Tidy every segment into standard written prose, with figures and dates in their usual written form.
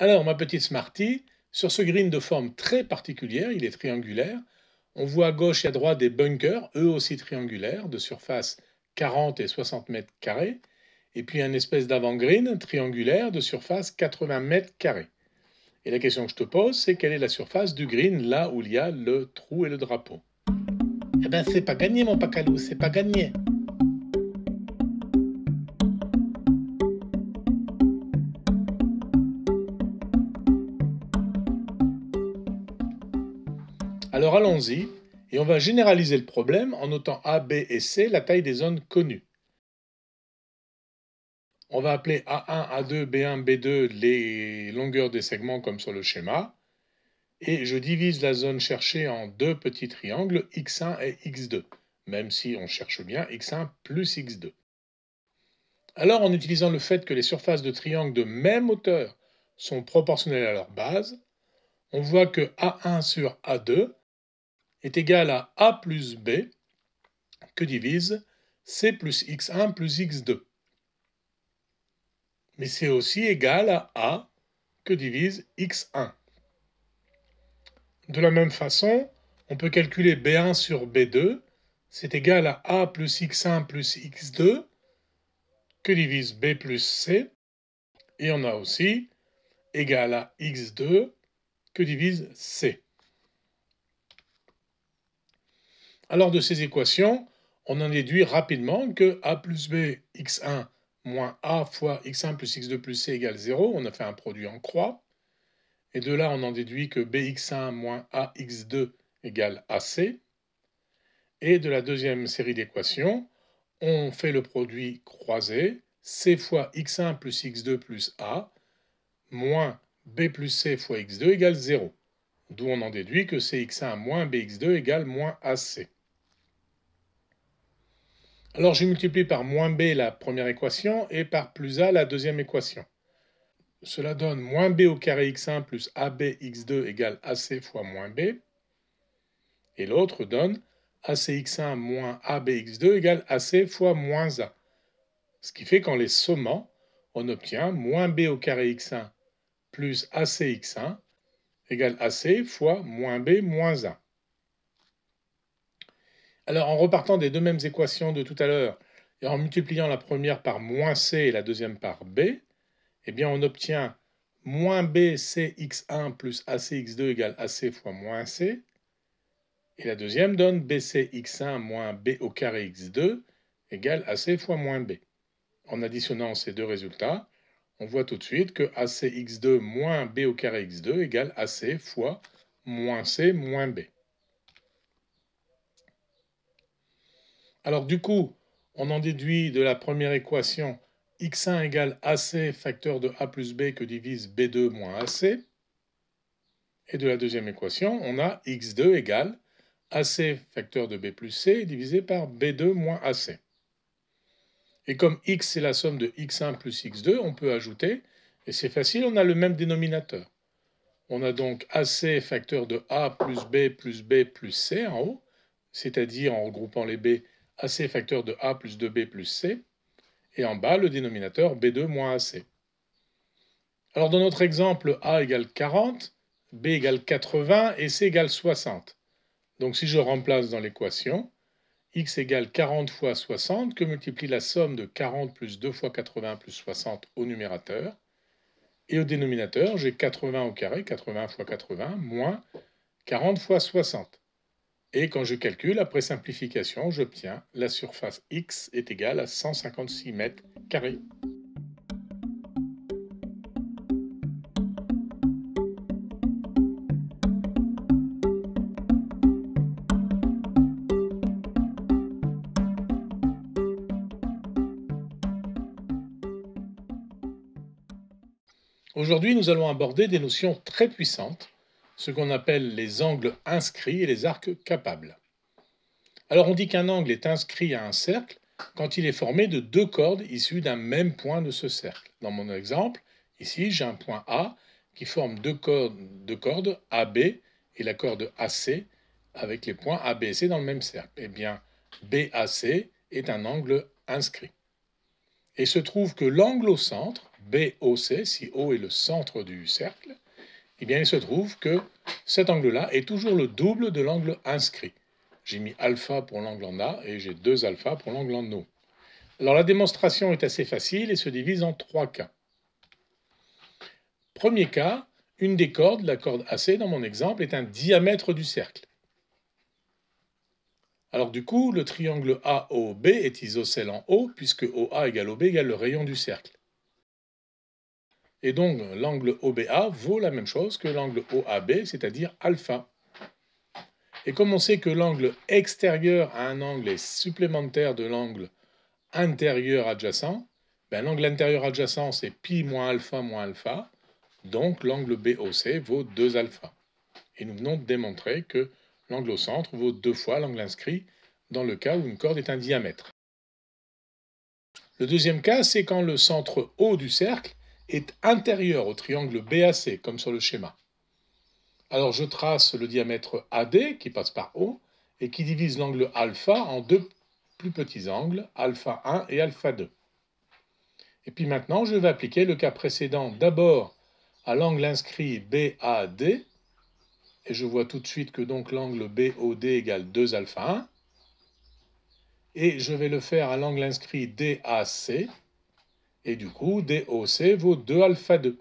Alors, ma petite Smarty, sur ce green de forme très particulière, il est triangulaire, on voit à gauche et à droite des bunkers, eux aussi triangulaires, de surface 40 et 60 mètres carrés, et puis un espèce d'avant-green triangulaire de surface 80 mètres carrés. Et la question que je te pose, c'est quelle est la surface du green là où il y a le trou et le drapeau? Eh ben, c'est pas gagné, mon pacalou, c'est pas gagné. Alors allons-y, et on va généraliser le problème en notant A, B et C la taille des zones connues. On va appeler A1, A2, B1, B2 les longueurs des segments comme sur le schéma. Et je divise la zone cherchée en deux petits triangles, x1 et x2, même si on cherche bien x1 plus x2. Alors, en utilisant le fait que les surfaces de triangles de même hauteur sont proportionnelles à leur base, on voit que A1 sur A2 est égal à A plus B que divise C plus x1 plus x2. Mais c'est aussi égal à A que divise x1. De la même façon, on peut calculer B1 sur B2, c'est égal à A plus x1 plus x2 que divise B plus C, et on a aussi égal à x2 que divise C. Alors de ces équations, on en déduit rapidement que A plus B x1 moins A fois x1 plus x2 plus C égale 0, on a fait un produit en croix, et de là on en déduit que bx1 moins ax2 égale AC, et de la deuxième série d'équations, on fait le produit croisé, C fois x1 plus x2 plus A, moins B plus C fois x2 égale 0. D'où on en déduit que Cx1 moins Bx2 égale moins AC. Alors je multiplie par moins B la première équation et par plus A la deuxième équation. Cela donne moins B au carré x1 plus AB x2 égale AC fois moins B. Et l'autre donne ACx1 moins ABx2 égale AC fois moins A. Ce qui fait qu'en les sommant, on obtient moins B au carré x1 plus ACx1 égale AC fois moins B moins A. Alors en repartant des deux mêmes équations de tout à l'heure et en multipliant la première par moins C et la deuxième par B, eh bien on obtient moins B Cx1 plus ACx2 égale AC fois moins C. Et la deuxième donne BCx1 moins B au carré x2 égale AC fois moins B. En additionnant ces deux résultats, on voit tout de suite que ACx2 moins B au carré x2 égale AC fois moins C moins B. Alors du coup, on en déduit de la première équation x1 égale AC facteur de A plus B que divise B2 moins AC. Et de la deuxième équation, on a x2 égale AC facteur de B plus C divisé par B2 moins AC. Et comme x c'est la somme de x1 plus x2, on peut ajouter, et c'est facile, on a le même dénominateur. On a donc AC facteur de A plus B plus C en haut, c'est-à-dire en regroupant les B, AC facteur de A plus 2B plus C, et en bas le dénominateur B2 moins AC. Alors dans notre exemple, A égale 40, B égale 80 et C égale 60. Donc si je remplace dans l'équation, x égale 40 fois 60, que multiplie la somme de 40 plus 2 fois 80 plus 60 au numérateur. Et au dénominateur, j'ai 80 au carré, 80 fois 80, moins 40 fois 60. Et quand je calcule, après simplification, j'obtiens la surface x est égale à 156 mètres carrés. Aujourd'hui, nous allons aborder des notions très puissantes, ce qu'on appelle les angles inscrits et les arcs capables. Alors on dit qu'un angle est inscrit à un cercle quand il est formé de deux cordes issues d'un même point de ce cercle. Dans mon exemple, ici j'ai un point A qui forme deux cordes AB et la corde AC avec les points A, B et C dans le même cercle. Eh bien, BAC est un angle inscrit. Et il se trouve que l'angle au centre, BOC, si O est le centre du cercle, eh bien il se trouve que cet angle-là est toujours le double de l'angle inscrit. J'ai mis alpha pour l'angle en A et j'ai 2 alpha pour l'angle en O. Alors la démonstration est assez facile et se divise en 3 cas. Premier cas, une des cordes, la corde AC dans mon exemple, est un diamètre du cercle. Alors du coup, le triangle AOB est isocèle en O, puisque OA égale OB égale le rayon du cercle. Et donc l'angle OBA vaut la même chose que l'angle OAB, c'est-à-dire alpha. Et comme on sait que l'angle extérieur à un angle est supplémentaire de l'angle intérieur adjacent, l'angle intérieur adjacent c'est pi moins alpha, donc l'angle BOC vaut 2 alpha. Et nous venons de démontrer que l'angle au centre vaut 2 fois l'angle inscrit dans le cas où une corde est un diamètre. Le deuxième cas, c'est quand le centre O du cercle est intérieur au triangle BAC, comme sur le schéma. Alors je trace le diamètre AD qui passe par O et qui divise l'angle alpha en deux plus petits angles, alpha 1 et alpha 2. Et puis maintenant, je vais appliquer le cas précédent d'abord à l'angle inscrit BAD, et je vois tout de suite que donc l'angle BOD égale 2 alpha 1, et je vais le faire à l'angle inscrit DAC, et du coup DOC vaut 2 alpha 2.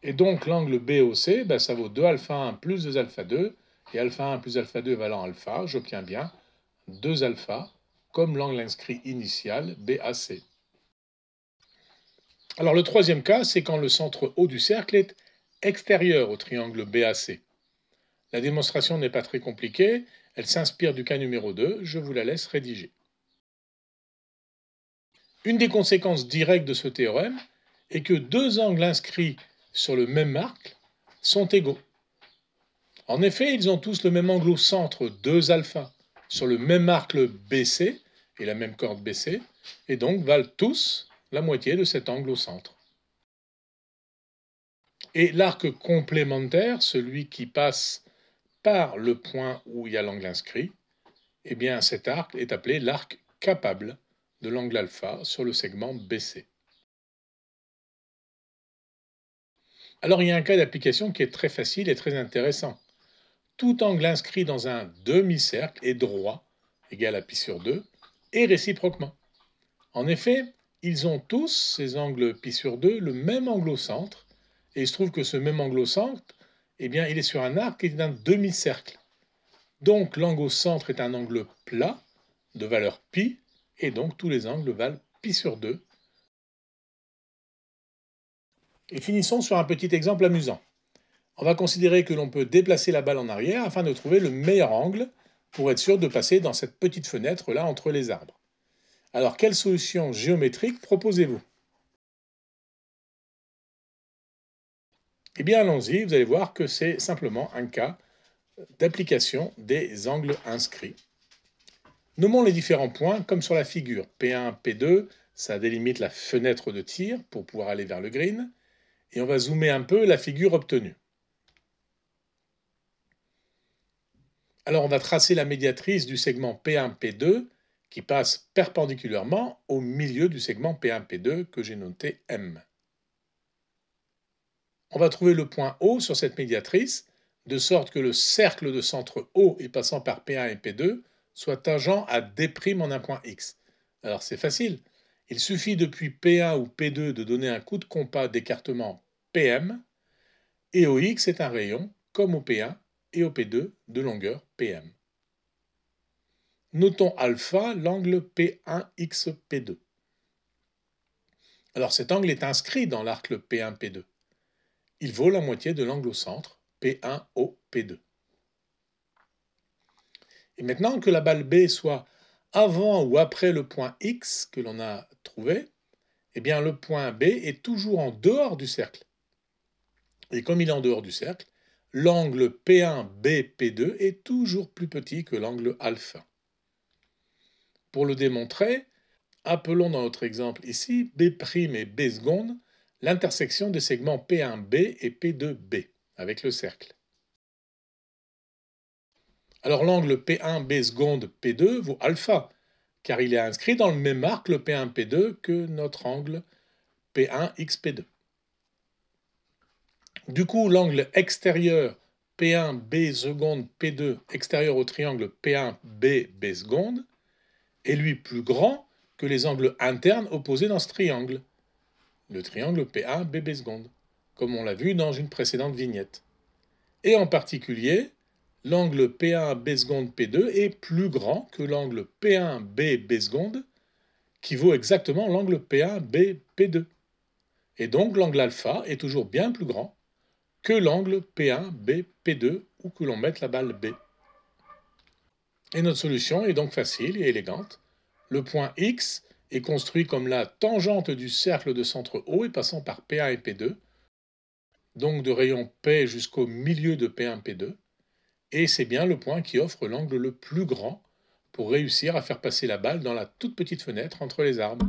Et donc l'angle BOC, ça vaut 2 alpha 1 plus 2 alpha 2, et alpha 1 plus alpha 2 valant alpha, j'obtiens bien 2 alpha, comme l'angle inscrit initial BAC. Alors le troisième cas, c'est quand le centre O du cercle est extérieur au triangle BAC. La démonstration n'est pas très compliquée, elle s'inspire du cas numéro 2, je vous la laisse rédiger. Une des conséquences directes de ce théorème est que deux angles inscrits sur le même arc sont égaux. En effet, ils ont tous le même angle au centre, 2 alpha, sur le même arc BC et la même corde BC, et donc valent tous la moitié de cet angle au centre. Et l'arc complémentaire, celui qui passe par le point où il y a l'angle inscrit, eh bien cet arc est appelé l'arc capable de l'angle alpha sur le segment BC. Alors il y a un cas d'application qui est très facile et très intéressant. Tout angle inscrit dans un demi-cercle est droit, égal à pi sur 2, et réciproquement. En effet, ils ont tous, ces angles pi sur 2, le même angle au centre, et il se trouve que ce même angle au centre, eh bien, il est sur un arc qui est d'un demi-cercle. Donc l'angle au centre est un angle plat, de valeur pi, et donc tous les angles valent pi sur 2. Et finissons sur un petit exemple amusant. On va considérer que l'on peut déplacer la balle en arrière afin de trouver le meilleur angle pour être sûr de passer dans cette petite fenêtre-là entre les arbres. Alors, quelle solution géométrique proposez-vous? Eh bien, allons-y, vous allez voir que c'est simplement un cas d'application des angles inscrits. Nommons les différents points comme sur la figure. P1, P2, ça délimite la fenêtre de tir pour pouvoir aller vers le green. Et on va zoomer un peu la figure obtenue. Alors on va tracer la médiatrice du segment P1, P2 qui passe perpendiculairement au milieu du segment P1, P2 que j'ai noté M. On va trouver le point O sur cette médiatrice, de sorte que le cercle de centre O et passant par P1 et P2 soit tangent à D' en un point X. Alors c'est facile, il suffit depuis P1 ou P2 de donner un coup de compas d'écartement PM, et OX est un rayon, comme au P1 et au P2 de longueur PM. Notons alpha l'angle P1XP2. Alors cet angle est inscrit dans l'arc P1P2. Il vaut la moitié de l'angle au centre, P1OP2. Et maintenant que la balle B soit avant ou après le point X que l'on a trouvé, eh bien le point B est toujours en dehors du cercle. Et comme il est en dehors du cercle, l'angle P1BP2 est toujours plus petit que l'angle alpha. Pour le démontrer, appelons dans notre exemple ici B' et B seconde l'intersection des segments P1B et P2B avec le cercle. Alors l'angle P1B seconde P2 vaut alpha, car il est inscrit dans le même arc, le P1, P2, que notre angle P1, XP2. Du coup, l'angle extérieur P1, B seconde, P2, extérieur au triangle P1, B, B seconde, est lui plus grand que les angles internes opposés dans ce triangle, le triangle P1, B, B seconde, comme on l'a vu dans une précédente vignette. Et en particulier, l'angle P1, B seconde, P2 est plus grand que l'angle P1, B, B seconde, qui vaut exactement l'angle P1, B, P2. Et donc l'angle alpha est toujours bien plus grand que l'angle P1, B, P2, où que l'on mette la balle B. Et notre solution est donc facile et élégante. Le point X est construit comme la tangente du cercle de centre O et passant par P1 et P2, donc de rayon P jusqu'au milieu de P1, P2, et c'est bien le point qui offre l'angle le plus grand pour réussir à faire passer la balle dans la toute petite fenêtre entre les arbres.